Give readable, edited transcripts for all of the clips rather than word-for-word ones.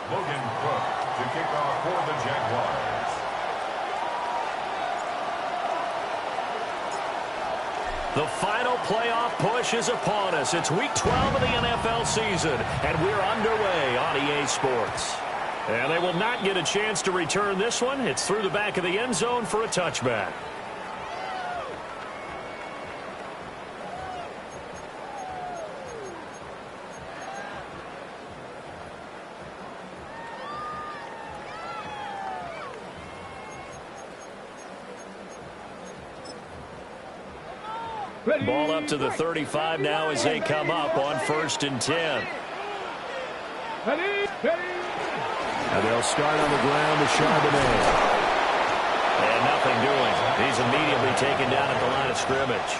To kick off for the Jaguars. The final playoff push is upon us. It's week 12 of the NFL season, and we're underway on EA Sports. And they will not get a chance to return this one. It's through the back of the end zone for a touchback. Ball up to the 35 now as they come up on 1st and 10. And they'll start on the ground to Charbonnet. And nothing doing. He's immediately taken down at the line of scrimmage.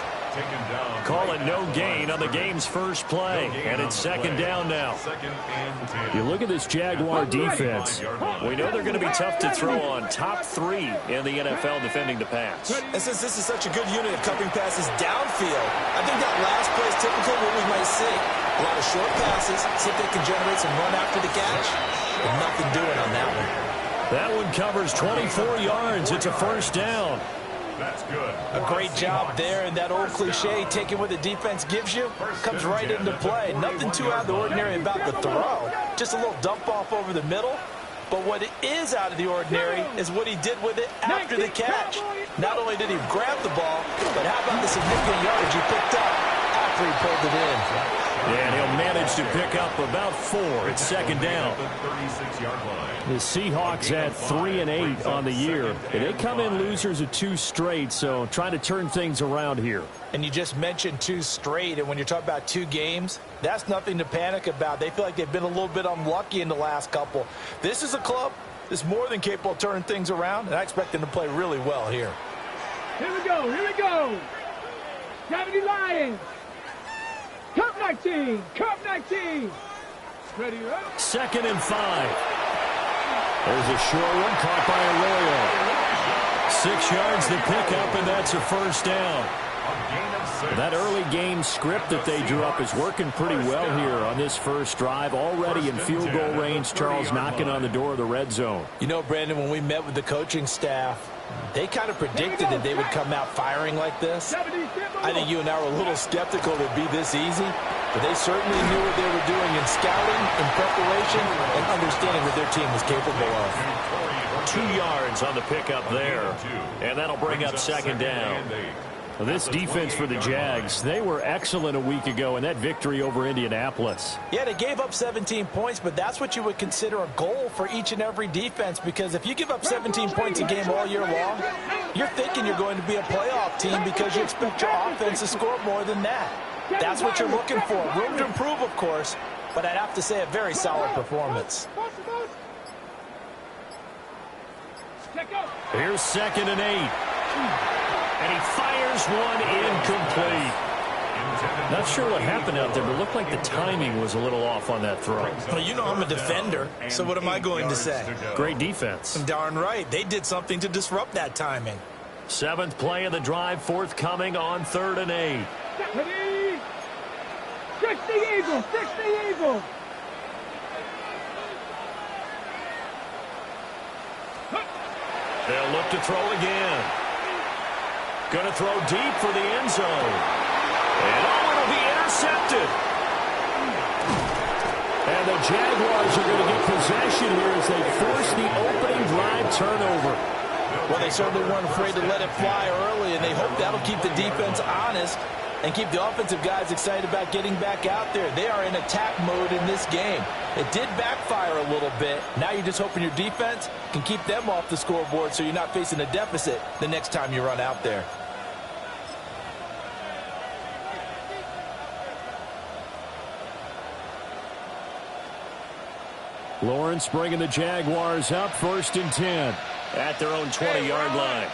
Call it no gain on the game's first play. And it's 2nd down now. You look at this Jaguar defense. We know they're going to be tough to throw on. Top 3 in the NFL defending the pass. And since this is such a good unit of covering passes downfield, I think that last play is typical of what we might see. A lot of short passes, see if they can generate some run after the catch. But nothing doing on that one. That one covers 24 yards. It's a 1st down. That's good. A great job there, and that old cliche, taking what the defense gives you, comes right into play. Nothing too out of the ordinary about the throw. Just a little dump off over the middle. But what is out of the ordinary is what he did with it after the catch. Not only did he grab the ball, but how about the significant yardage he picked up after he pulled it in. Yeah, and he'll manage to pick up about 4. It's 2nd down. The Seahawks at 3-8 on the year. And they come in losers of 2 straight, so trying to turn things around here. And you just mentioned 2 straight, and when you're talking about 2 games, that's nothing to panic about. They feel like they've been a little bit unlucky in the last couple. This is a club that's more than capable of turning things around, and I expect them to play really well here. Here we go, here we go. 70 Lions. Cup 19, Cup 19. Ready up. 2nd and 5. There's a short one caught by Arroyo. 6 yards to pick up, and that's a 1st down. That early game script that they drew up is working pretty well here on this first drive. Already in field goal range, Charles knocking on the door of the red zone. You know, Brandon, when we met with the coaching staff, they kind of predicted that they would come out firing like this. I think you and I were a little skeptical it would be this easy, but they certainly knew what they were doing in scouting, in preparation, and understanding what their team was capable of. 2 yards on the pickup there, and that'll bring up 2nd down. Well, this defense for the Jags, they were excellent a week ago in that victory over Indianapolis. Yeah, they gave up 17 points, but that's what you would consider a goal for each and every defense, because if you give up 17 points a game all year long, you're thinking you're going to be a playoff team because you expect your offense to score more than that. That's what you're looking for. Room to improve, of course, but I'd have to say a very solid performance. Here's 2nd and 8. And he fires one incomplete. Not sure what happened out there, but it looked like the timing was a little off on that throw. Well, you know I'm a defender, so what am I going to say? Great defense. Darn right. They did something to disrupt that timing. 7th play of the drive, forthcoming on 3rd and 8. Ready? 60 Eagles, 60 Eagles. They'll look to throw again. Going to throw deep for the end zone. And it'll be intercepted. And the Jaguars are going to get possession here as they force the opening drive turnover. Well, they certainly weren't afraid to let it fly early, and they hope that'll keep the defense honest and keep the offensive guys excited about getting back out there. They are in attack mode in this game. It did backfire a little bit. Now you're just hoping your defense can keep them off the scoreboard so you're not facing a deficit the next time you run out there. Lawrence bringing the Jaguars up, 1st and 10. At their own 20-yard line.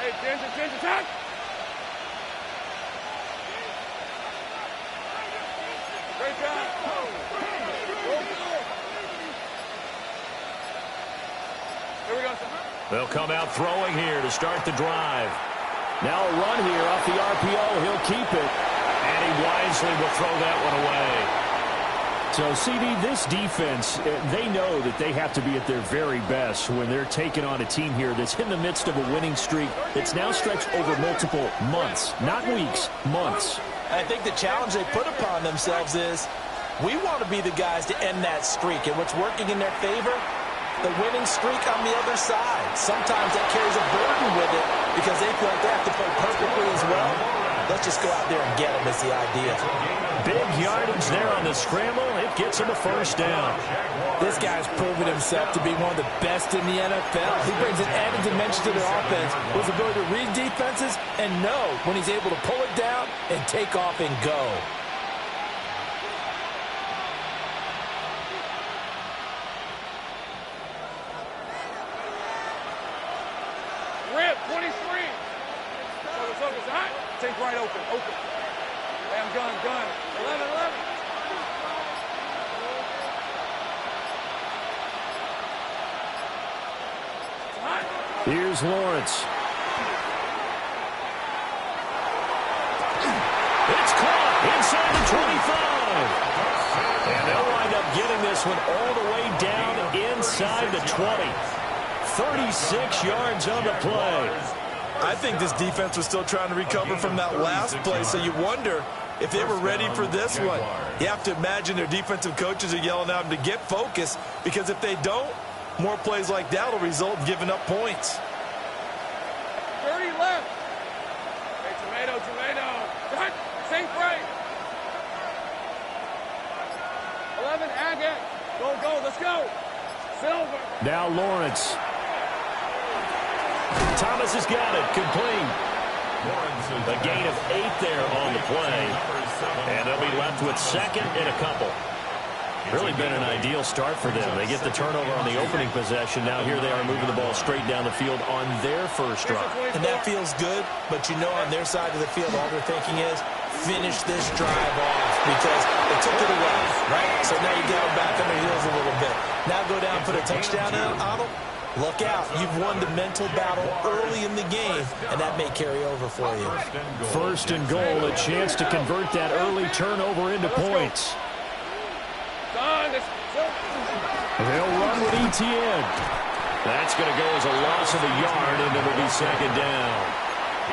Hey, change attack. Great job. Here we go. They'll come out throwing here to start the drive. Now a run here off the RPO. He'll keep it. And he wisely will throw that one away. So, CD, this defense, they know that they have to be at their very best when they're taking on a team here that's in the midst of a winning streak that's now stretched over multiple months, not weeks, months. I think the challenge they put upon themselves is we want to be the guys to end that streak, and what's working in their favor, the winning streak on the other side. Sometimes that carries a burden with it because they feel like they have to play perfectly as well. Let's just go out there and get them is the idea. Big yardage there on the scramble. It gets him a first down. This guy's proven himself to be one of the best in the NFL. He brings an added dimension to their offense, his ability to read defenses and know when he's able to pull it down and take off and go. Rip, 23. Focus, hot. Take right open. Bam, gun. 11. Here's Lawrence. It's caught inside the 25. And they'll wind up getting this one all the way down inside the 20. 36 yards on the play. I think this defense was still trying to recover from that last play, so you wonder if they were ready for this one. You have to imagine their defensive coaches are yelling at them to get focused, because if they don't, more plays like that will result in giving up points. 30 left. Hey, tomato. Cut. Sink break. 11, Agate. Go. Let's go. Silver. Now Lawrence. Thomas has got it. Complete. A gain of 8 there on the play. And they'll be left with second and a couple. Really been an ideal start for them. They get the turnover on the opening possession. Now here they are moving the ball straight down the field on their first drive. And that feels good, but you know on their side of the field all they're thinking is finish this drive off because they took it away, right? So now you got them back on their heels a little bit. Now go down and put a touchdown on them. Look out. You've won the mental battle early in the game, and that may carry over for you. First and goal, a chance to convert that early turnover into points. They'll run with ETN. That's going to go as a loss of a yard, and it'll be second down.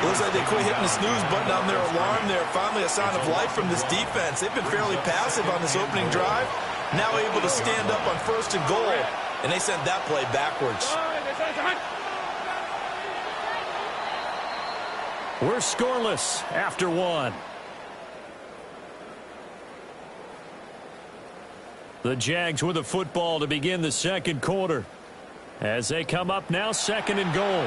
Looks like they quit hitting the snooze button on their alarm there. Finally a sign of life from this defense. They've been fairly passive on this opening drive. Now able to stand up on first and goal, and they sent that play backwards. We're scoreless after one. The Jags with a football to begin the second quarter. As they come up now, second and goal.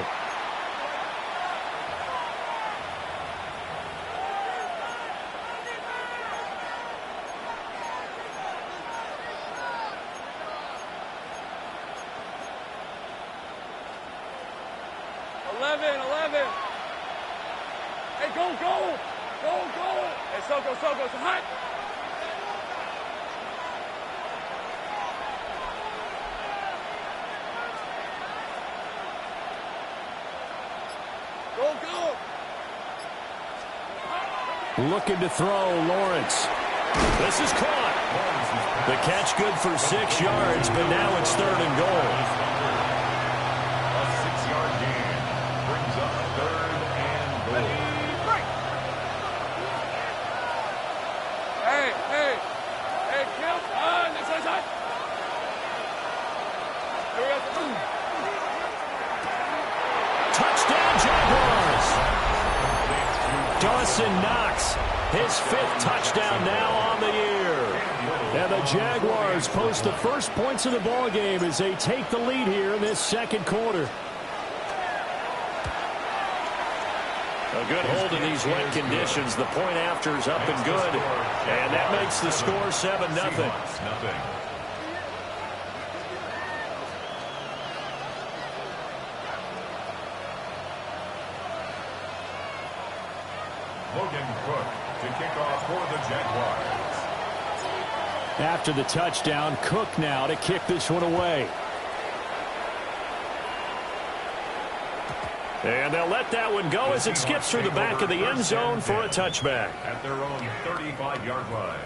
Hey, go. Hey, Soko, it's hot. Looking to throw, Lawrence. This is caught. The catch good for 6 yards, but now it's third and goal. A 6-yard gain brings up third and goal. Hey, Kim. This is hot. Here we go. Touchdown, Jaguars. Dawson Knox, his 5th touchdown now on the year. And the Jaguars post the first points of the ball game as they take the lead here in this second quarter. A good hold in these wet conditions. The point after is up and good. And that makes the score 7-0. Logan Cook to kick off for the Jaguars. After the touchdown, Cook now to kick this one away. And they'll let that one go as it skips through the back of the end zone for a touchback. At their own 35-yard line.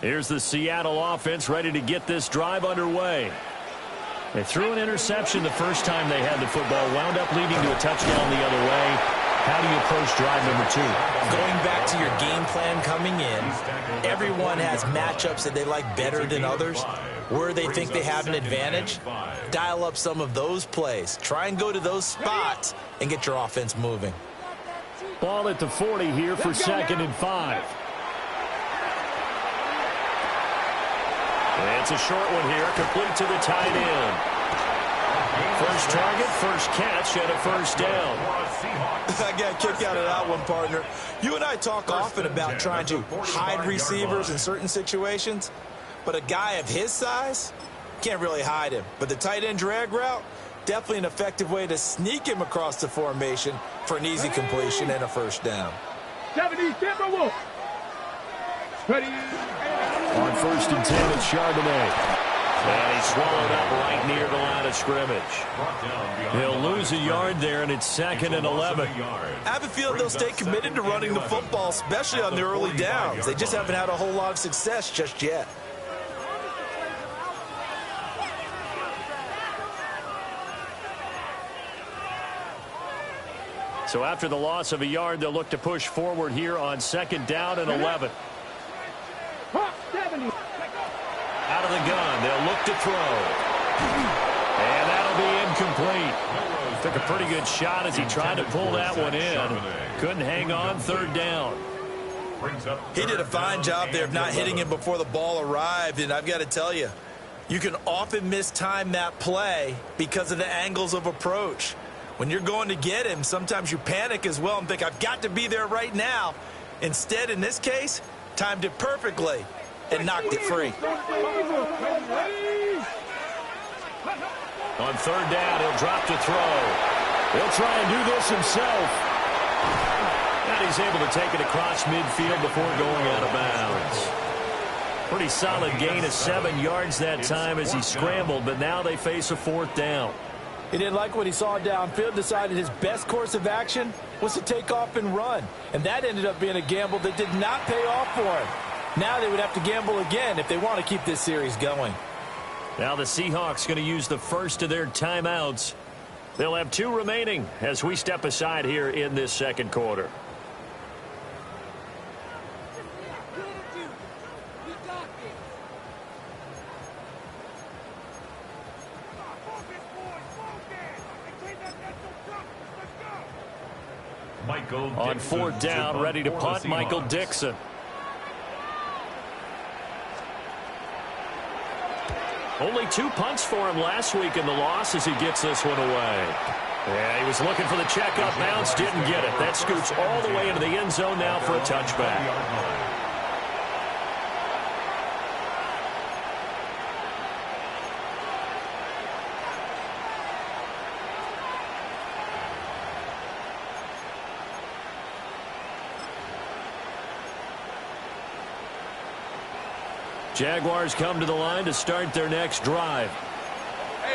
Here's the Seattle offense ready to get this drive underway. They threw an interception the first time they had the football, wound up leading to a touchdown the other way. How do you approach drive number 2? Going back to your game plan coming in, everyone has matchups that they like better than others. Where they think they have an advantage, dial up some of those plays. Try and go to those spots and get your offense moving. Ball at the 40 here for 2nd and 5. It's a short one here, complete to the tight end. First target, first catch, and a first down. I got a kick out of that one, partner. You and I talk often about trying to hide receivers in certain situations, but a guy of his size can't really hide him. But the tight end drag route, definitely an effective way to sneak him across the formation for an easy completion and a first down. 70, Timberwolves. Ready. On 1st and 10, it's Charbonnet. And he's swallowed up right near the line of scrimmage. He'll lose a yard there, and it's 2nd and 11. I have a feeling they'll stay committed to running the football, especially on the early downs. They just haven't had a whole lot of success just yet. So after the loss of a yard, they'll look to push forward here on 2nd down and 11. Out of the gun, they'll look to throw. And that'll be incomplete. Took a pretty good shot as he tried to pull that one in. Couldn't hang on, 3rd down. He did a fine job there of not hitting him before the ball arrived, and I've got to tell you, you can often mistime that play because of the angles of approach. When you're going to get him, sometimes you panic as well and think, I've got to be there right now. Instead, in this case, timed it perfectly and knocked it free. On 3rd down, he'll drop to throw. He'll try and do this himself. And he's able to take it across midfield before going out of bounds. Pretty solid gain of 7 yards that time as he scrambled, but now they face a 4th down. He didn't like what he saw downfield, decided his best course of action was to take off and run. And that ended up being a gamble that did not pay off for him. Now they would have to gamble again if they want to keep this series going. Now the Seahawks going to use the first of their timeouts. They'll have 2 remaining as we step aside here in this 2nd quarter. On 4th down, ready to punt, Michael Dixon. Only 2 punts for him last week in the loss as he gets this one away. Yeah, he was looking for the check-up bounce, didn't get it. That scoots all the way into the end zone now for a touchback. Jaguars come to the line to start their next drive.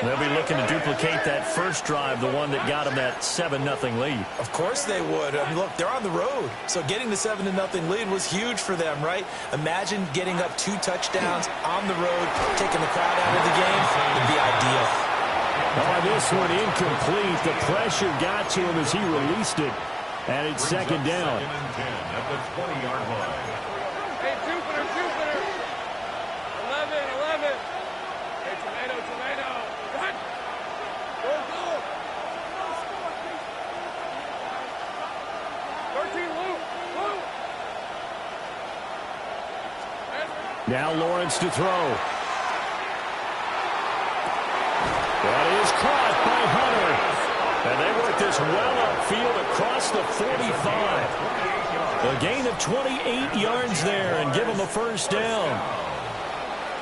They'll be looking to duplicate that first drive, the one that got them that 7-0 lead. Of course they would. I mean, look, they're on the road. So getting the 7-0 lead was huge for them, right? Imagine getting up 2 touchdowns on the road, taking the crowd out of the game. It'd be ideal. Oh, this one incomplete. The pressure got to him as he released it. And it's 2nd down. At the 20-yard line. Hey, Jupiter. 11. Hey, tomato. What? Go. 13, Luke. Now Lawrence to throw. That is caught by Hunter. And they work this well upfield across the 45. A gain of 28 yards there and give them a first down.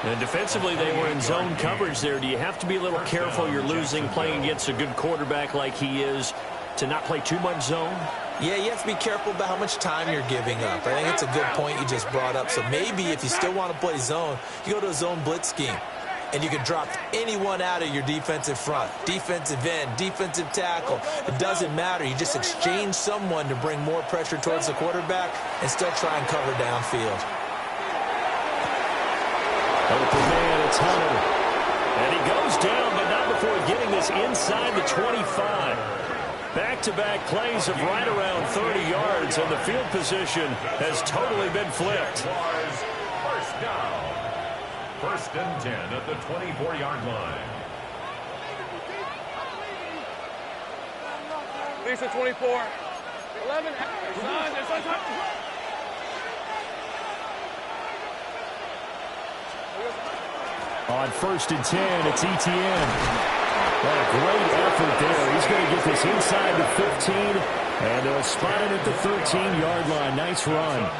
And defensively, they were in zone coverage there. Do you have to be a little careful? You're losing, playing against a good quarterback like he is, to not play too much zone? Yeah, you have to be careful about how much time you're giving up. I think it's a good point you just brought up. So maybe if you still want to play zone, you go to a zone blitz scheme. And you can drop anyone out of your defensive front. Defensive end, defensive tackle. It doesn't matter. You just exchange someone to bring more pressure towards the quarterback and still try and cover downfield. Open man, it's Hunter. And he goes down, but not before getting this inside the 25. Back-to-back plays of right around 30 yards, and the field position has totally been flipped. First down. First and 10 at the 24-yard line. Lisa, 24. 11. On first and 10, it's ETN. What a great effort there. He's going to get this inside the 15, and they'll spot it at the 13-yard line. Nice run.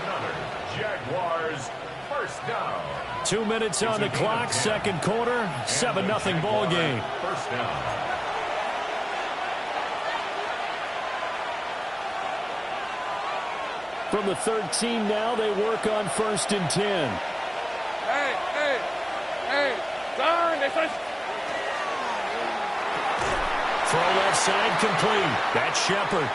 Jaguars, first down. 2 minutes on the clock, second quarter, 7-0 ball game. First down. From the 13 now, they work on first and 10. Hey, darn, Throw left side complete. That's Shepard.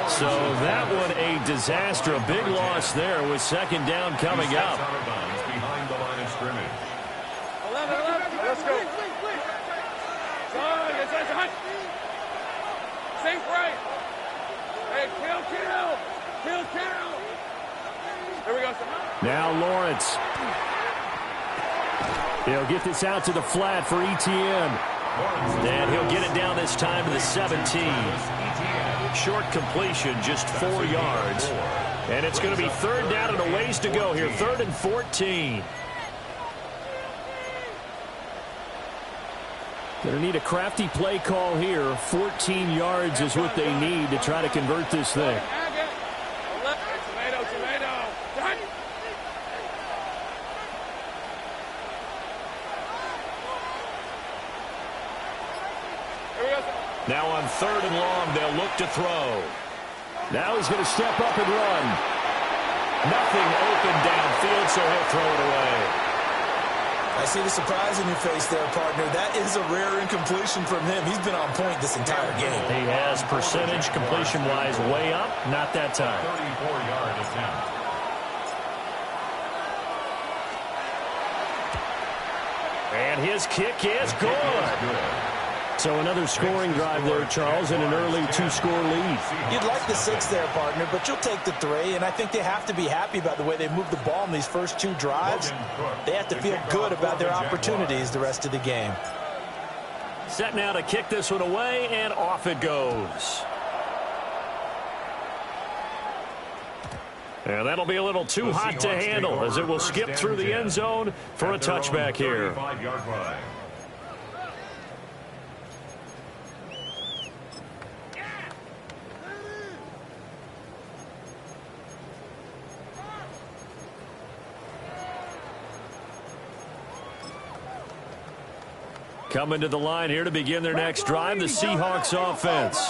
So that one a disaster. A big loss there with second down coming up. Behind the line of scrimmage. 11. Let's go. Safe right. Hey, kill. Here we go. Now Lawrence. He'll get this out to the flat for ETN. And he'll get it down this time to the 17. Short completion, just 4 yards. And it's going to be third down and a ways to go here. 3rd and 14. Going to need a crafty play call here. 14 yards is what they need to try to convert this thing. Now on 3rd and long, they'll look to throw. Now he's going to step up and run. Nothing open downfield, so he'll throw it away. I see the surprise in your face there, partner. That is a rare incompletion from him. He's been on point this entire game. He has percentage completion-wise way up. Not that time. 34-yard attempt. And his kick is good. So another scoring drive there, Charles, and an early 2-score lead. You'd like the 6 there, partner, but you'll take the 3, and I think they have to be happy about the way they moved the ball in these first 2 drives. They have to feel good about their opportunities the rest of the game. Set now to kick this one away, and off it goes. And that'll be a little too hot to handle as it will skip through the end zone for a touchback here. Coming to the line here to begin their next drive, the Seahawks offense.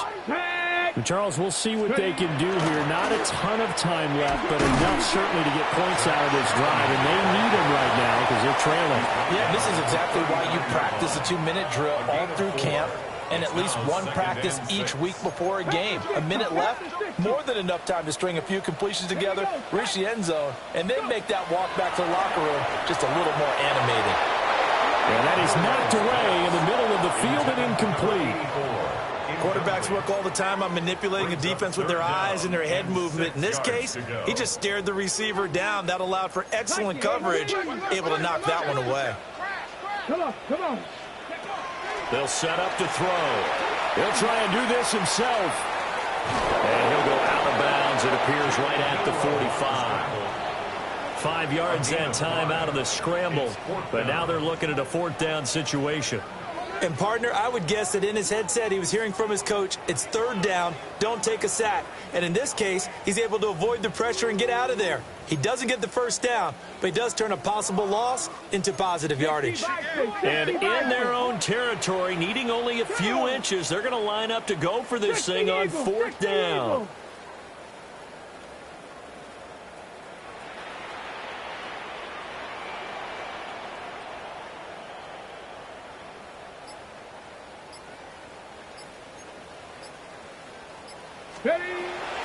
And Charles, we'll see what they can do here. Not a ton of time left, but enough certainly to get points out of this drive, and they need them right now because they're trailing. Yeah, this is exactly why you practice a 2-minute drill all through camp and at least one practice each week before a game. A minute left, more than enough time to string a few completions together, reach the end zone, and then make that walk back to the locker room just a little more animated. And that is knocked away in the middle of the field and incomplete. Quarterbacks work all the time on manipulating a defense with their eyes and their head movement. In this case, he just stared the receiver down. That allowed for excellent coverage, able to knock that one away. Come on. They'll set up to throw. He'll try and do this himself. And he'll go out of bounds. It appears right at the 45. 5 yards that time out of the scramble. But now they're looking at a 4th down situation. And, partner, I would guess that in his headset he was hearing from his coach, it's 3rd down, don't take a sack. And in this case, he's able to avoid the pressure and get out of there. He doesn't get the 1st down, but he does turn a possible loss into positive yardage. And in their own territory, needing only a few inches, they're going to line up to go for this thing on 4th down.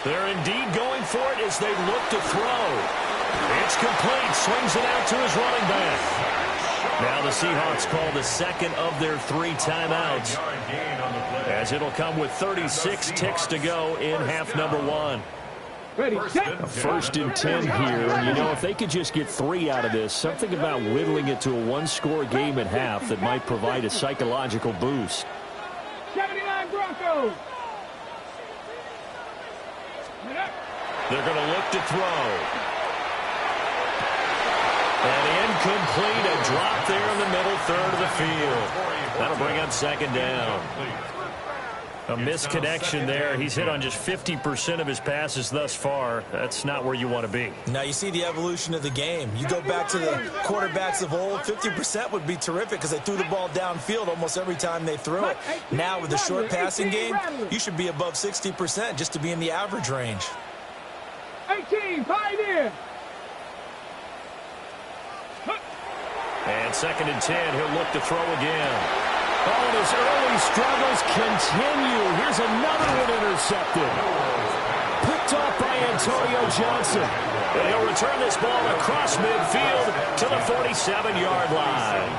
They're indeed going for it as they look to throw. It's complete. Swings it out to his running back. Now the Seahawks call the second of their 3 timeouts, as it'll come with 36 ticks to go in half number 1. Ready, set. A 1st and 10 here. And, you know, if they could just get 3 out of this, something about whittling it to a 1-score game at half that might provide a psychological boost. 79 Broncos. They're going to look to throw. And incomplete, a drop there in the middle third of the field. That'll bring up 2nd down. A misconnection there. He's hit on just 50% of his passes thus far. That's not where you want to be. Now you see the evolution of the game. You go back to the quarterbacks of old, 50% would be terrific because they threw the ball downfield almost every time they threw it. Now with the short passing game, you should be above 60% just to be in the average range. 18, pioneer. And 2nd and 10, he'll look to throw again. Oh, and his early struggles continue. Here's another one intercepted. Picked off by Antonio Johnson. And he'll return this ball across midfield to the 47-yard line.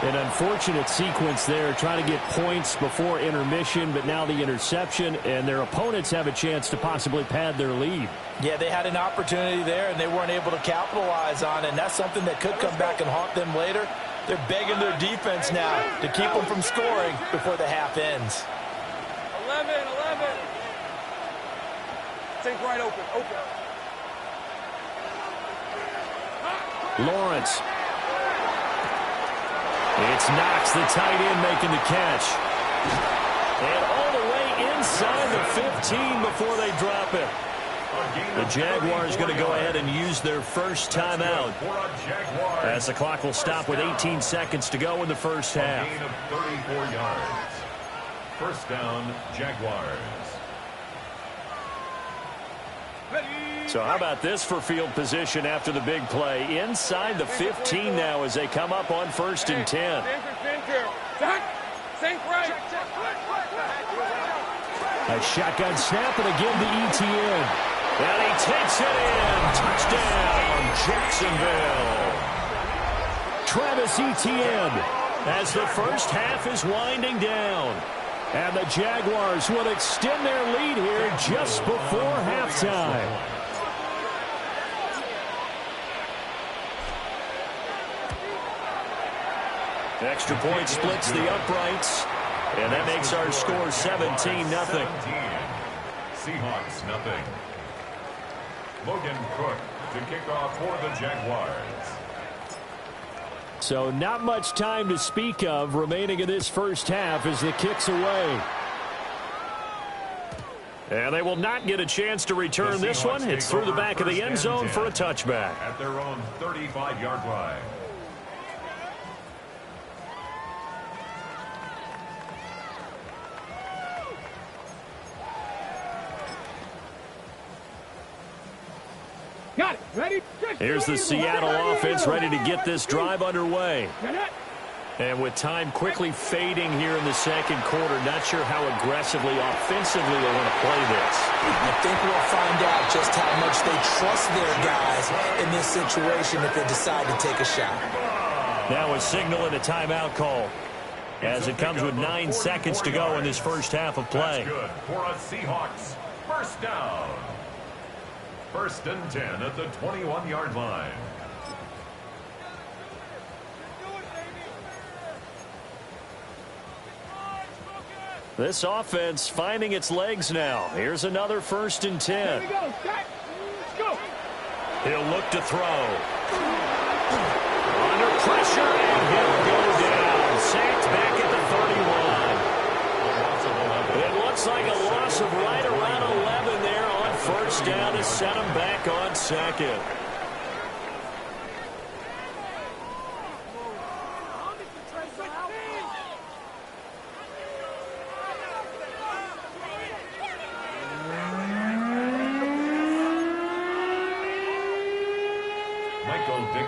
An unfortunate sequence there, trying to get points before intermission, but now the interception, and their opponents have a chance to possibly pad their lead. Yeah, they had an opportunity there, and they weren't able to capitalize on it, and that's something that could come back and haunt them later. They're begging their defense now to keep them from scoring before the half ends. 11. Take right open. Lawrence. It's Knox, the tight end, making the catch. And all the way inside the 15 before they drop it. The Jaguars going to go ahead and use their first timeout, as the clock will stop with 18 seconds to go in the first half. Gain of 34 yards. First down, Jaguars. So how about this for field position after the big play? Inside the 15 now as they come up on 1st and 10. A shotgun snap, and again to ETN. And he takes it in. Touchdown, Jacksonville. Travis Etienne. As the first half is winding down. And the Jaguars will extend their lead here just before halftime. Extra point splits the uprights. And that makes our score 17-0. Seahawks, nothing. Logan Cook to kick off for the Jaguars. So not much time to speak of remaining in this first half as the kick's away. And they will not get a chance to return this one. It's through the back of the end zone for a touchback. At their own 35-yard line. Got it. Ready? Here's the Seattle offense ready to get this drive underway. And with time quickly fading here in the second quarter, not sure how aggressively, offensively they want to play this. I think we'll find out just how much they trust their guys in this situation if they decide to take a shot. Now a signal and a timeout call, as it comes with 9 seconds to go in this first half of play. That's good for a Seahawks first down. 1st and 10 at the 21-yard line. This offense finding its legs now. Here's another 1st and 10. Here we go. Let's go. He'll look to throw. Under pressure, and he'll go down. Sacked back at the 31. It looks like a loss of right around 11 there on 1st down to set him back on 2nd.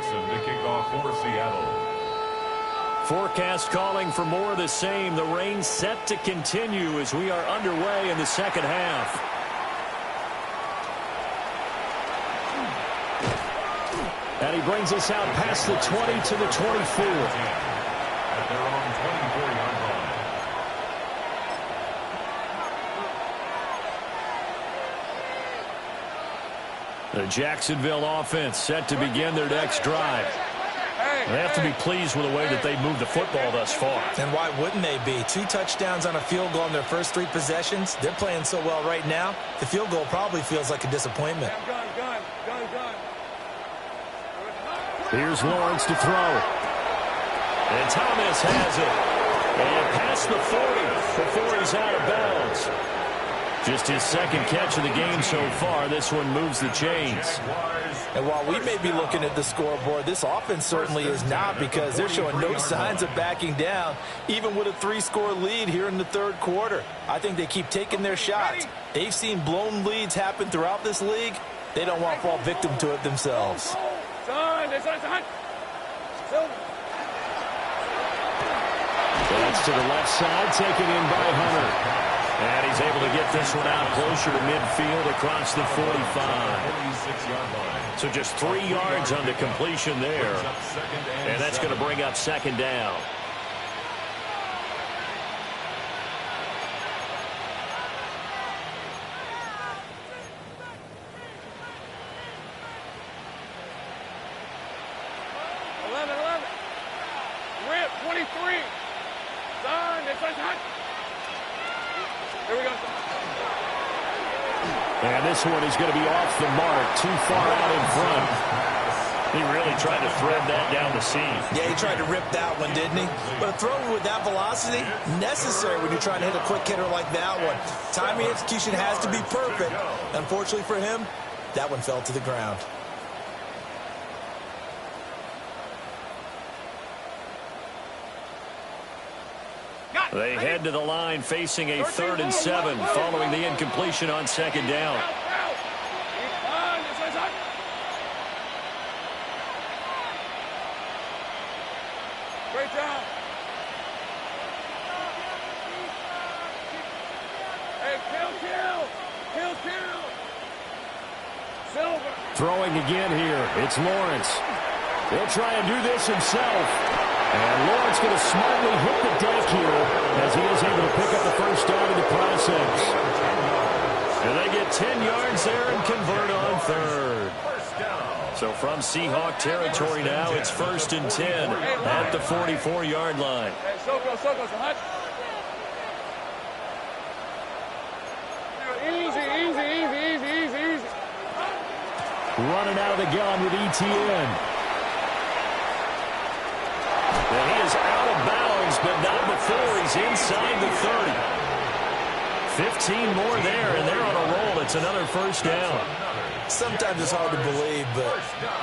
To kick off for Seattle. Forecast calling for more of the same. The rain set to continue as we are underway in the second half. And he brings us out past the 20 to the 24. At their own 24-yard line. The Jacksonville offense set to begin their next drive. They have to be pleased with the way that they moved the football thus far. And why wouldn't they be? 2 touchdowns on a field goal in their first 3 possessions. They're playing so well right now, the field goal probably feels like a disappointment. Here's Lawrence to throw. And Thomas has it. And past the 40 before he's out of bounds. Just his second catch of the game so far. This one moves the chains. And while we may be looking at the scoreboard, this offense certainly is not, because they're showing no signs of backing down, even with a 3-score lead here in the third quarter. I think they keep taking their shots. They've seen blown leads happen throughout this league. They don't want to fall victim to it themselves. That's to the left side, taken in by Hunter. And he's able to get this one out closer to midfield across the 45. So just 3 yards on the completion there. And that's going to bring up second down. Rip, 23. Son, it's hot. Here we go. And this one is going to be off the mark, too far out in front. He really tried to thread that down the seam. Yeah, he tried to rip that one, didn't he? But a throw with that velocity, necessary when you're trying to hit a quick hitter like that one. Timing execution has to be perfect. Unfortunately for him, that one fell to the ground. They head to the line facing a 3rd and 7 following the incompletion on second down. Great job. Hey, kill. Silver. Throwing again here, it's Lawrence. He'll try and do this himself. And Lawrence going to smartly hit the deck here as he is able to pick up the first down in the process. And they get 10 yards there and convert on 3rd. So from Seahawk territory now, it's 1st and 10 at the 44-yard line. Hey, Soko, hot. Easy. Running out of the gun with ETN. And he is out of bounds, but not before he's inside the 30. 15 more there, and they're on a roll. It's another first down. Sometimes it's hard to believe, but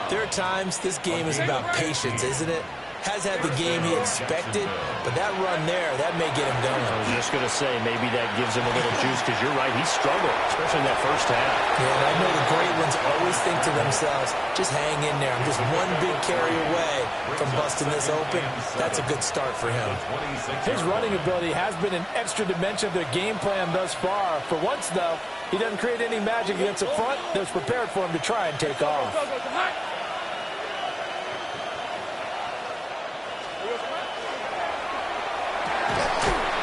there are times this game is about patience, isn't it? Has had the game he expected, but that run there, that may get him going. I was just going to say, maybe that gives him a little juice, because you're right, he struggled, especially in that first half. Yeah, and I know the great ones always think to themselves, just hang in there. I'm just one big carry away from busting this open. That's a good start for him. His running ability has been an extra dimension of their game plan thus far. For once, though, he doesn't create any magic against the front that's prepared for him to try and take off.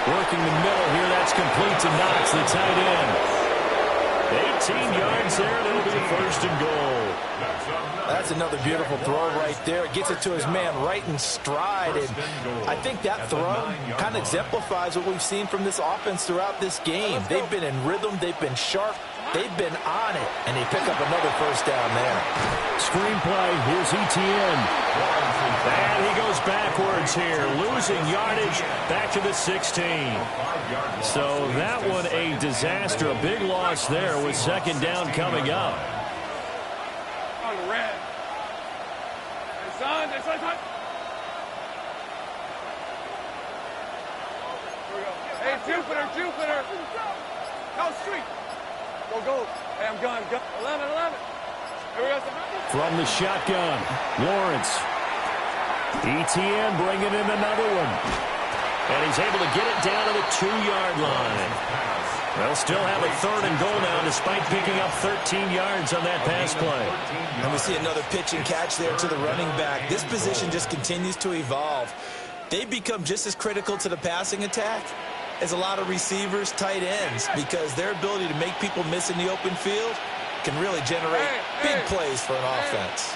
Working the middle here, that's complete to Knox, the tight end. 18 yards there, and it'll be a 1st and goal. That's another beautiful throw right there. It gets it to his man right in stride, and I think that throw kind of exemplifies what we've seen from this offense throughout this game. They've been in rhythm, they've been sharp, they've been on it, and they pick up another first down there. Screenplay, here's ETN. And he goes backwards here, losing yardage back to the 16. So that one a disaster, a big loss there with second down coming up. On the red. Hey, son. Hey, Jupiter. No street. Go. Hey, I'm gone. 11. Here we go. From the shotgun, Lawrence. ETN bringing in another one. And he's able to get it down to the 2-yard line. They'll still have a 3rd and goal now despite picking up 13 yards on that pass play. And we see another pitch and catch there to the running back. This position just continues to evolve. They become just as critical to the passing attack as a lot of receivers, tight ends, because their ability to make people miss in the open field can really generate big plays for an offense.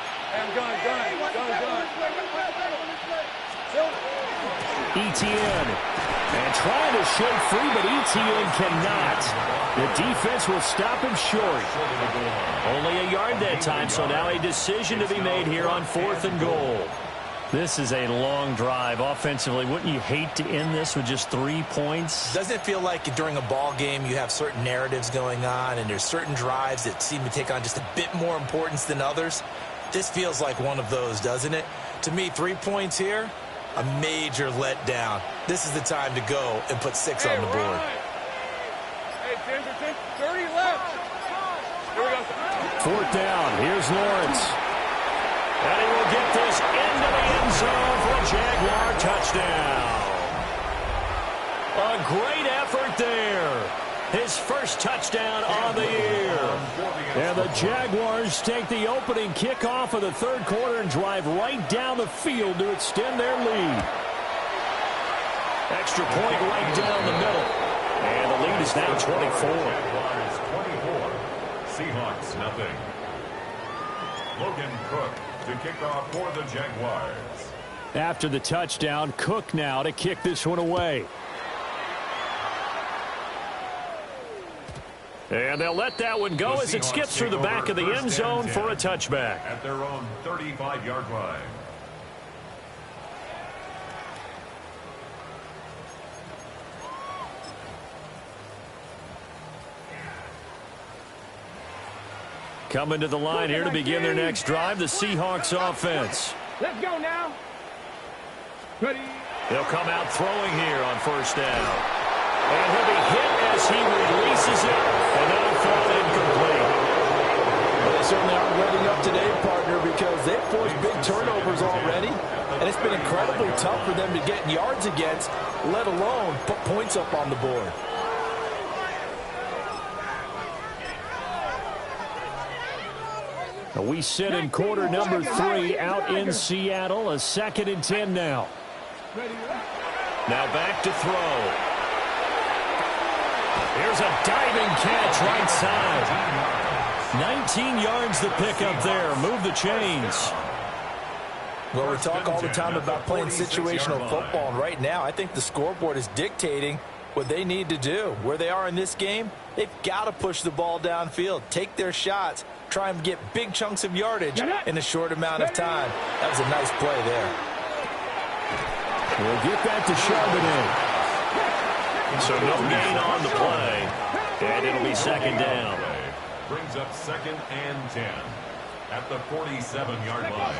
Etienne. And trying to shake free, but Etienne cannot. The defense will stop him short. Only a yard that time, so now a decision to be made here on 4th and goal. This is a long drive offensively. Wouldn't you hate to end this with just 3 points? Doesn't it feel like during a ball game you have certain narratives going on and there's certain drives that seem to take on just a bit more importance than others? This feels like one of those, doesn't it? To me, 3 points here, a major letdown. This is the time to go and put 6 on the board. Hey, 30 left. Here we go. 4th down. Here's Lawrence. And he will get this into the end zone for a Jaguar touchdown. A great effort there. His first touchdown on the year. And the Jaguars take the opening kickoff of the 3rd quarter and drive right down the field to extend their lead. Extra point right down the middle. And the lead is now 24. Jaguars 24. Seahawks nothing. Logan Cook to kick off for the Jaguars. After the touchdown, Cook now to kick this one away. And they'll let that one go as it skips through the back of the end zone for a touchback. At their own 35-yard line. Coming to the line here to begin their next drive, the Seahawks offense. Let's go now. Ready. They'll come out throwing here on 1st down. And he'll be hit as he releases it. And that'll fall incomplete. Well, they certainly aren't letting up today, partner, because they've forced big turnovers already. And it's been incredibly tough for them to get yards against, let alone put points up on the board. We sit in quarter number 3 out in Seattle. A 2nd and 10 now. Now back to throw. Here's a diving catch right side. 19 yards the pickup there. Move the chains. Well, we talk all the time about playing situational football, and right now I think the scoreboard is dictating what they need to do. Where they are in this game, they've got to push the ball downfield, take their shots, try and get big chunks of yardage in a short amount of time. That was a nice play there. We'll get that to Charbonnet. So no gain on the play, and it'll be 2nd down. Brings up 2nd and 10 at the 47-yard line.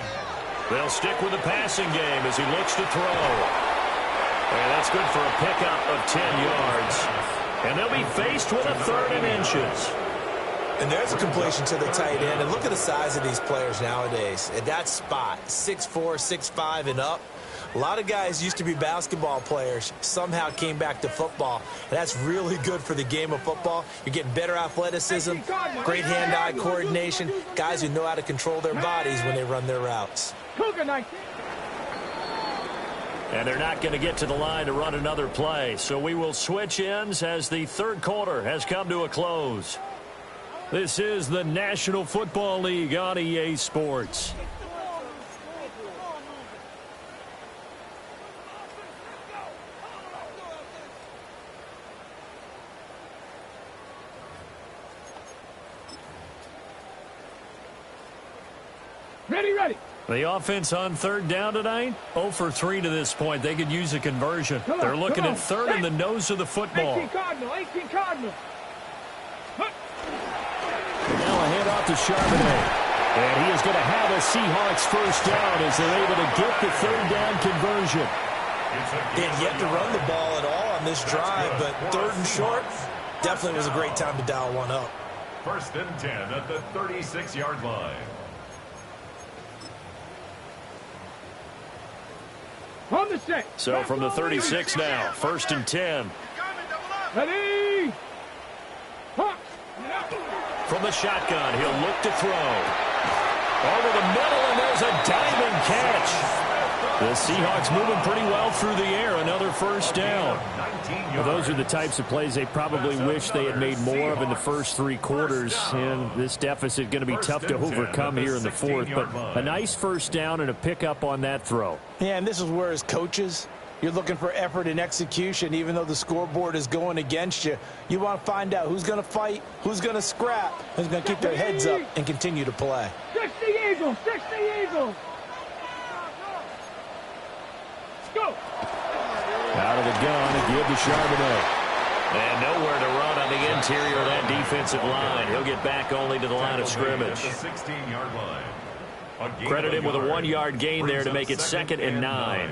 They'll stick with the passing game as he looks to throw. And that's good for a pickup of 10 yards. And they'll be faced with a 3rd and inches. And there's a completion to the tight end. And look at the size of these players nowadays. At that spot, 6'4", 6'5", and up. A lot of guys used to be basketball players, somehow came back to football. And that's really good for the game of football. You're getting better athleticism, great hand-eye coordination, guys who know how to control their bodies when they run their routes. And they're not going to get to the line to run another play. So we will switch ends as the 3rd quarter has come to a close. This is the National Football League on EA Sports. Ready. The offense on 3rd down tonight, 0 for 3 to this point. They could use a conversion. They're looking at 3rd in the nose of the football. 18 Cardinal. Now a handoff to Charbonnet. And he is going to have a Seahawks 1st down as they're able to get the 3rd down conversion. They had yet to run the ball at all on this drive, but 3rd and short definitely was a great time to dial one up. 1st and 10 at the 36-yard line. On the set. So from the 36 now, 1st and 10. Ready. the shotgun. He'll look to throw. Over the middle, and there's a diving catch. The Seahawks moving pretty well through the air. Another first down. Well, those are the types of plays they probably wish they had made more of in the first 3 quarters. And this deficit going to be tough to overcome here in the fourth. But a nice first down and a pickup on that throw. Yeah, and this is where, as coaches, you're looking for effort and execution. Even though the scoreboard is going against you, you want to find out who's going to fight, who's going to scrap, who's going to keep their heads up and continue to play. 60 Eagles, 60 Eagles. Go. Out of the gun and give to Charbonnet. And nowhere to run on the interior of that defensive line. He'll get back only to the line of scrimmage. Credit him with a 1-yard gain there to make it 2nd and 9.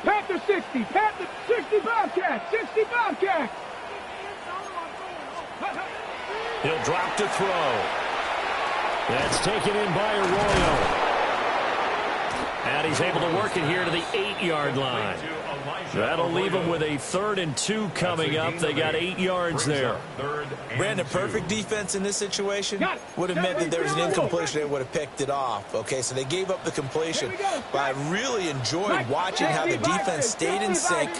Panther 60, Panther 60 Bobcats, 60 Bobcats. He'll drop to throw. That's taken in by Arroyo. And he's able to work it here to the 8-yard line. That'll leave him with a 3rd and 2 coming up. They got 8 yards there. Brandon, perfect defense in this situation would have meant that there was an incompletion. They would have picked it off. Okay, so they gave up the completion. But I really enjoyed watching how the defense stayed in sync,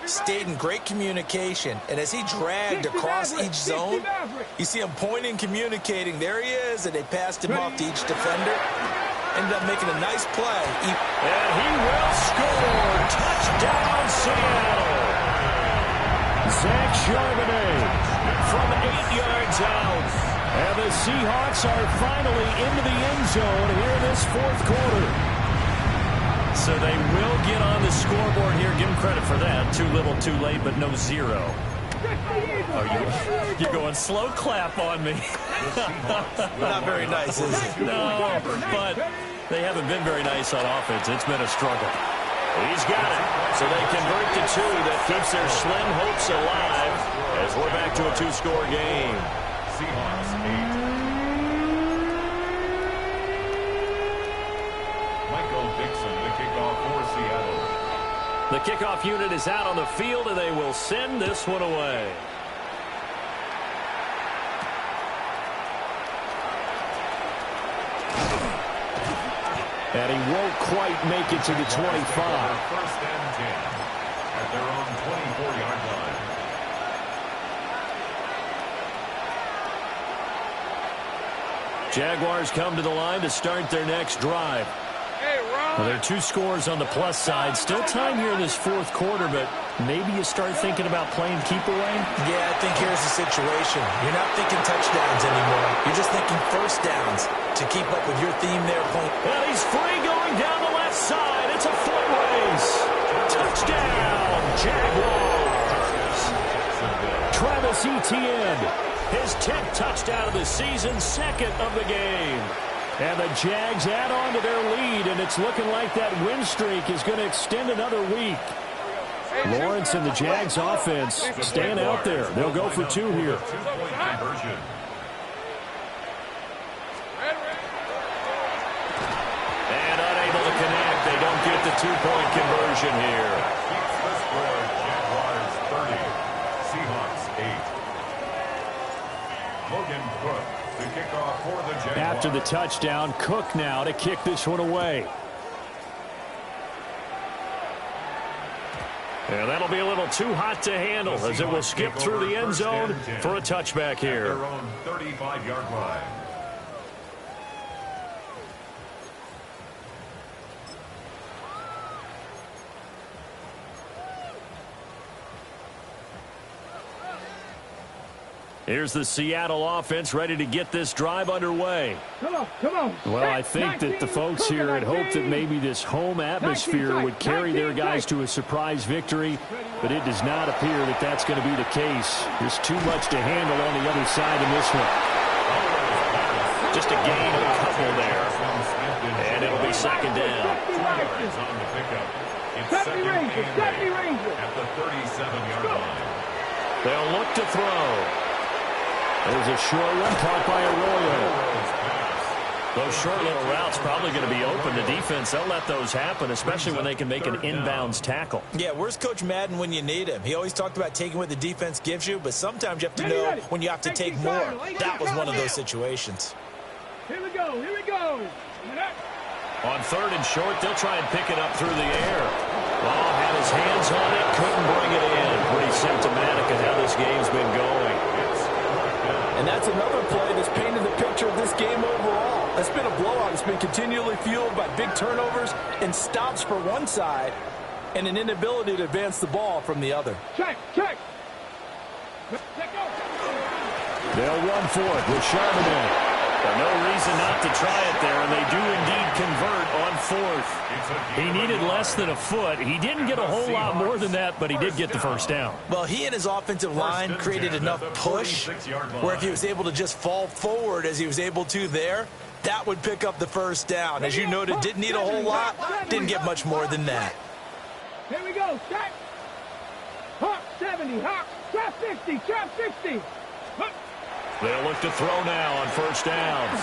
stayed in great communication. And as he dragged across each zone, you see him pointing, communicating. There he is, and they passed him off to each defender. Ended up making a nice play. And he will score. Touchdown, Seattle. Zach Charbonnet From 8 yards out. And the Seahawks are finally into the end zone here in this 4th quarter. So they will get on the scoreboard here. Give them credit for that. Too little, too late, but no 0. You're going slow clap on me. Not very nice, is it? No, but they haven't been very nice on offense. It's been a struggle. He's got it. So they convert the 2. That keeps their slim hopes alive as we're back to a 2-score game. Seahawks 8. Michael Dixon, the kickoff for Seattle. The kickoff unit is out on the field, and they will send this one away. And he won't quite make it to the 25. 1st and 10 at their own 24-yard line. Jaguars come to the line to start their next drive. Well, there are 2 scores on the plus side. Still time here in this 4th quarter, but maybe you start thinking about playing keep away? Yeah, I think here's the situation. You're not thinking touchdowns anymore. You're just thinking first downs to keep up with your theme there. Well, he's free going down the left side. It's a foot race. Touchdown, Jaguars. Travis Etienne. His 10th touchdown of the season, 2nd of the game. And the Jags add on to their lead, and it's looking like that win streak is going to extend another week. Lawrence and the Jags offense staying out there. They'll go for 2 here. 2-point conversion. And unable to connect. They don't get the 2-point conversion here. Keeps the score. Jaguars 30. Seahawks 8. Logan Cook, the kickoff for the Jaguars. After the touchdown, Cook now to kick this one away. And that'll be a little too hot to handle as it will skip through the end zone for a touchback here. Their own 35-yard line. Here's the Seattle offense ready to get this drive underway. Come on, come on. Well, I think that the folks here had hoped that maybe this home atmosphere would carry their guys to a surprise victory, but it does not appear that that's going to be the case. There's too much to handle on the other side in this one. Just a gain of a couple there. And it'll be 2nd down. 2 yards on the pickup. It's Step second me, Ranger. and Step me, 8 Ranger. at the 37-yard line. They'll look to throw. There's a short one caught by Arroyo. Those short little routes probably going to be open. The defense, they'll let those happen, especially when they can make an inbounds tackle. Yeah, where's Coach Madden when you need him? He always talked about taking what the defense gives you, but sometimes you have to know when you have to take more. That was one of those situations. Here we go. Here we go. On third and short, they'll try and pick it up through the air. Ball had his hands on it, couldn't bring it in. Pretty symptomatic of how this game's been going. And that's another play that's painted the picture of this game overall. It's been a blowout. It's been continually fueled by big turnovers and stops for one side and an inability to advance the ball from the other. Check. They'll run for it with Charbonnet. But no reason not to try it there, and they do indeed convert on fourth. He needed less than a foot. He didn't get a whole lot more than that, but he did get the first down. Well, he and his offensive line created enough push where if he was able to just fall forward as he was able to there, that would pick up the first down. As you noted, didn't need a whole lot, didn't get much more than that. Here we go. Check. Hawk 70. Hawk. Trap 60. Trap 60. They'll look to throw now on first downs.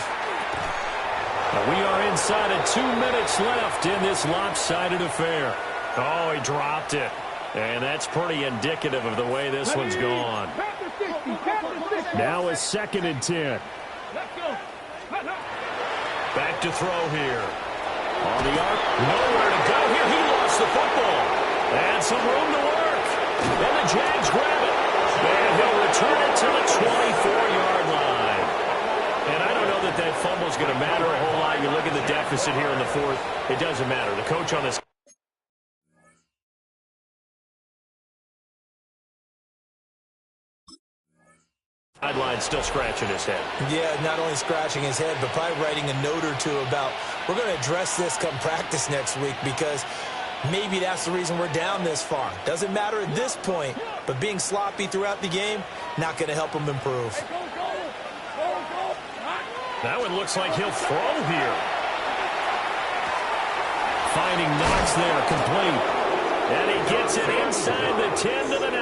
We are inside of 2 minutes left in this lopsided affair. Oh, he dropped it. And that's pretty indicative of the way this one's gone. Now a 2nd and 10. Back to throw here. On the arc. Nowhere to go here. He lost the football. And some room to work. And the Jags grab it. And he'll return it to the 24-yard line. And I don't know that that fumble is going to matter a whole lot. You look at the deficit here in the fourth. It doesn't matter. The coach on this sideline still scratching his head. Yeah, not only scratching his head, but probably writing a note or two about we're going to address this come practice next week because maybe that's the reason we're down this far. Doesn't matter at this point, but being sloppy throughout the game, not going to help him improve. That one looks like he'll throw here. Finding Knox there, complete. And he gets it inside the 10 to the 9.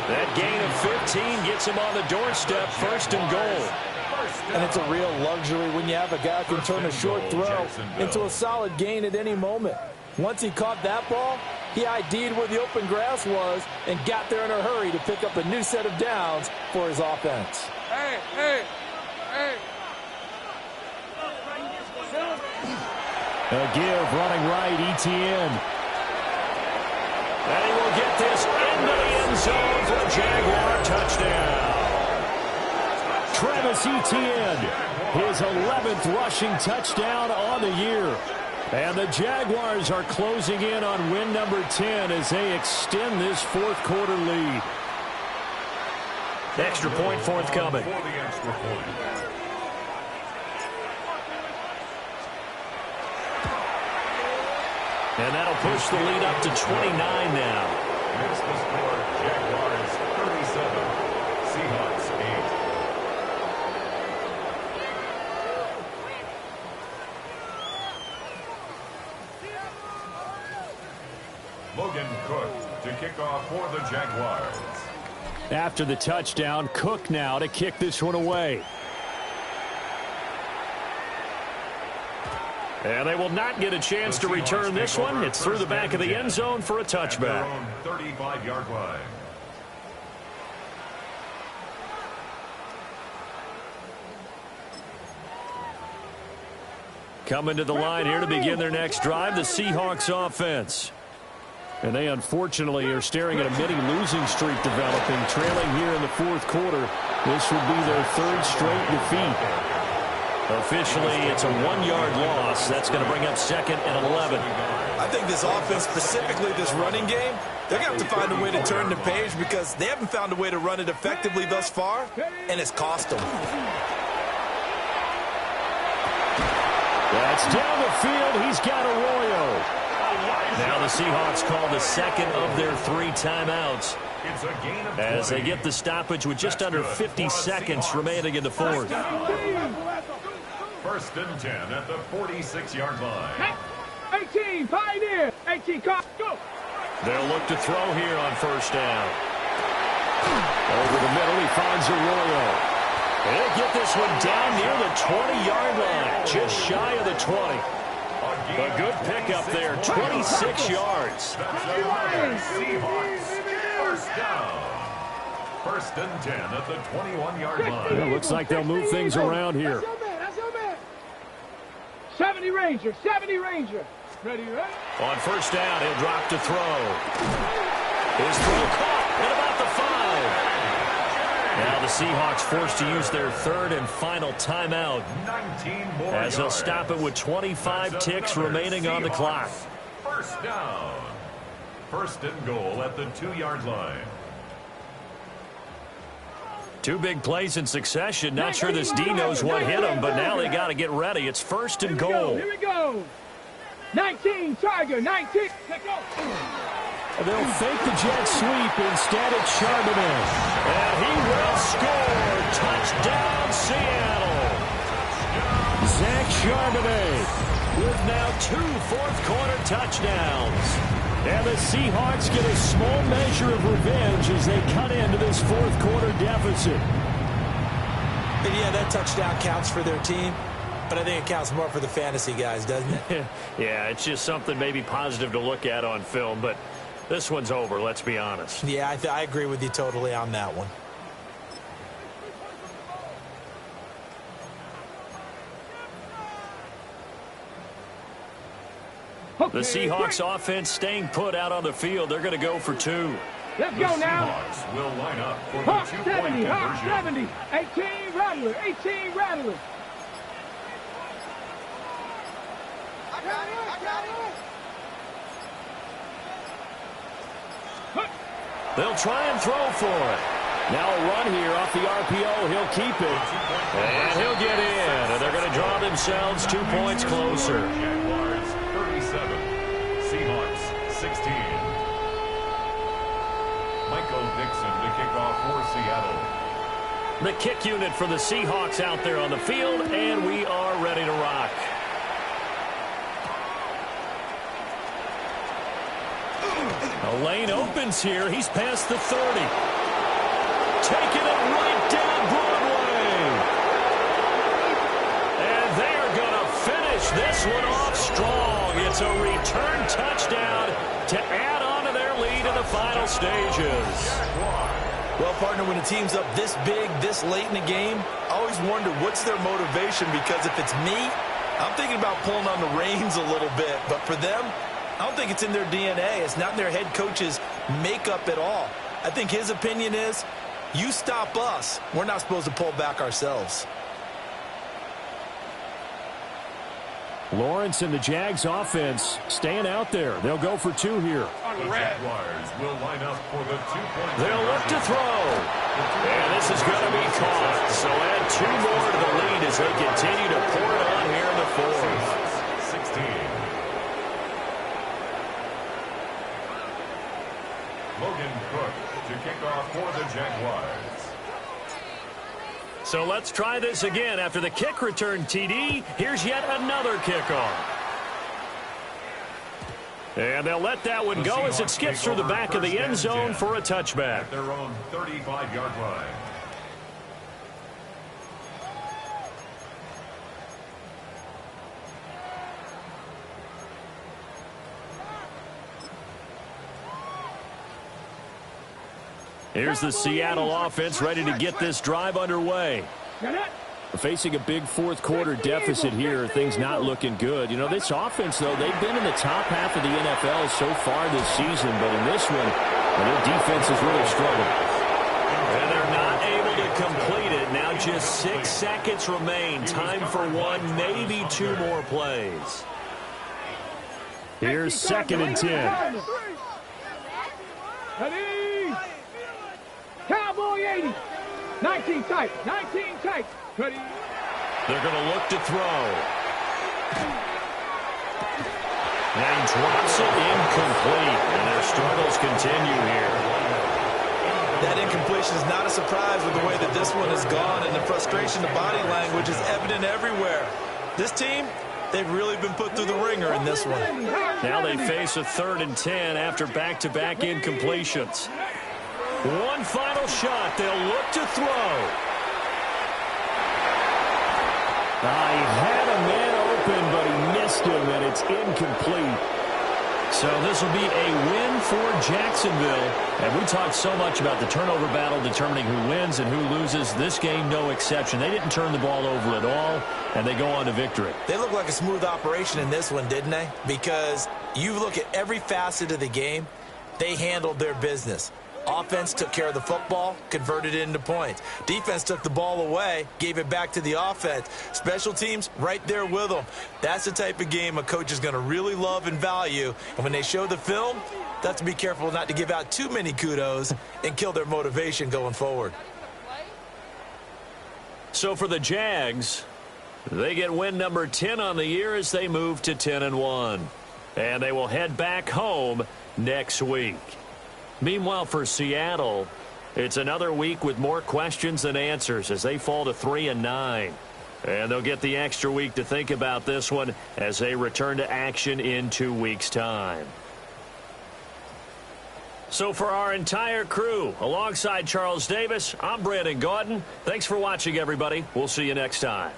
That gain of 15 gets him on the doorstep, 1st and goal. And it's a real luxury when you have a guy who can turn a short throw into a solid gain at any moment. Once he caught that ball, he ID'd where the open grass was and got there in a hurry to pick up a new set of downs for his offense. Hey. A give running right, Etienne. And he will get this into the end zone for a Jaguar touchdown. Travis Etienne, his 11th rushing touchdown on the year. And the Jaguars are closing in on win number 10 as they extend this 4th quarter lead. Extra point forthcoming. And that'll push the lead up to 29 now. Here's the score. Jaguars 37, Seahawks 8. Logan Cook to kick off for the Jaguars. After the touchdown, Cook now to kick this one away. And they will not get a chance to return this one. It's through the back of the end zone for a touchback. 35-yard line. Coming to the line here to begin their next drive, the Seahawks offense. And they unfortunately are staring at a mini-losing streak developing, trailing here in the 4th quarter. This would be their 3rd straight defeat. Officially, it's a 1-yard loss. That's going to bring up 2nd and 11. I think this offense, specifically this running game, they're going to have to find a way to turn the page because they haven't found a way to run it effectively thus far, and it's cost them. That's down the field. He's got Arroyo. Now the Seahawks call the 2nd of their 3 timeouts as they get the stoppage with just under 50 seconds remaining in the 4th. 1st and 10 at the 46-yard line. 18, Pioneer. 18, go. They'll look to throw here on first down. Over the middle, he finds Arroyo. He'll get this one down near the 20-yard line, just shy of the 20. A good pickup there, 26 yards. Seahawks. First down. First and 10 at the 21-yard line. It looks like they'll move things around here. That's your man. 70 Ranger, 70 Ranger. Ready? On first down, he'll drop to throw. His throw caught at about the 5. Now the Seahawks forced to use their third and final timeout 19 more as they'll yards. stop it with 25 ticks remaining on the clock. First down. First and goal at the 2-yard line. Two big plays in succession. Not sure this D knows what hit him, but now they got to get ready. It's first and goal. Here we go. 19, Tiger, 19. Let's go. They'll fake the jet sweep. Instead, it's Charbonnet. And he will score. Touchdown, Seattle. Zach Charbonnet With now 2 fourth-quarter touchdowns. And the Seahawks get a small measure of revenge as they cut into this fourth-quarter deficit. And yeah, that touchdown counts for their team, but I think it counts more for the fantasy guys, doesn't it? Yeah, it's just something maybe positive to look at on film, but this one's over, let's be honest. Yeah, I agree with you totally on that one. The Seahawks offense staying put out on the field. They're going to go for 2. Let's The go now. Seahawks will line up for the Hawk 2-point 70, Hawk conversion. 70. 18, Rattler, 18, Rattler. They'll try and throw for it. Now a run here off the RPO. He'll keep it. And he'll get in. And they're going to draw themselves 2 points closer. Jaguars 37. Seahawks 16. Michael Dixon to kick off for Seattle. The kick unit for the Seahawks out there on the field, and we are ready to rock. A lane opens here. He's past the 30. Taking it right down Broadway. And they are going to finish this one off strong. It's a return touchdown to add on to their lead in the final stages. Well, partner, when a team's up this big, this late in the game, I always wonder what's their motivation, because if it's me, I'm thinking about pulling on the reins a little bit. But for them, I don't think it's in their DNA. It's not in their head coach's makeup at all. I think his opinion is, you stop us, we're not supposed to pull back ourselves. Lawrence and the Jags offense staying out there. They'll go for 2 here. The Jaguars will line up for the 2-point They'll look to throw. And this is going to be caught. So add 2 more to the lead as they continue to pour it on here in the fourth. 16. Logan Cook to kick off for the Jaguars. So let's try this again. After the kick return TD, here's yet another kickoff. And they'll let that one go as it skips through the back of the end zone for a touchback. At their own 35-yard line. Here's the Seattle offense ready to get this drive underway. Facing a big fourth-quarter deficit here, things not looking good. You know, this offense, though, they've been in the top half of the NFL so far this season, but in this one, their defense has really struggled. And they're not able to complete it. Now just 6 seconds remain. Time for 1, maybe 2 more plays. Here's 2nd and 10. Ready? Cowboy 80. 19 tight. 19 tight. Ready? They're going to look to throw. And drops it incomplete. And their struggles continue here. That incompletion is not a surprise with the way that this one has gone, and the frustration, the body language is evident everywhere. This team, They've really been put through the ringer in this one. Now they face a 3rd and 10 after back-to-back incompletions. One final shot. They'll look to throw. He had a man open, but he missed him, and it's incomplete. So this will be a win for Jacksonville. And we talked so much about the turnover battle determining who wins and who loses. This game, no exception. They didn't turn the ball over at all, and they go on to victory. They look like a smooth operation in this one, didn't they? Because you look at every facet of the game, they handled their business. Offense took care of the football, converted it into points. Defense took the ball away, gave it back to the offense. Special teams, right there with them. That's the type of game a coach is going to really love and value. And when they show the film, they have to be careful not to give out too many kudos and kill their motivation going forward. So for the Jags, they get win number 10 on the year as they move to 10-1. And they will head back home next week. Meanwhile, for Seattle, it's another week with more questions than answers as they fall to 3-9. And they'll get the extra week to think about this one as they return to action in 2 weeks' time. So for our entire crew, alongside Charles Davis, I'm Brandon Gaudin. Thanks for watching, everybody. We'll see you next time.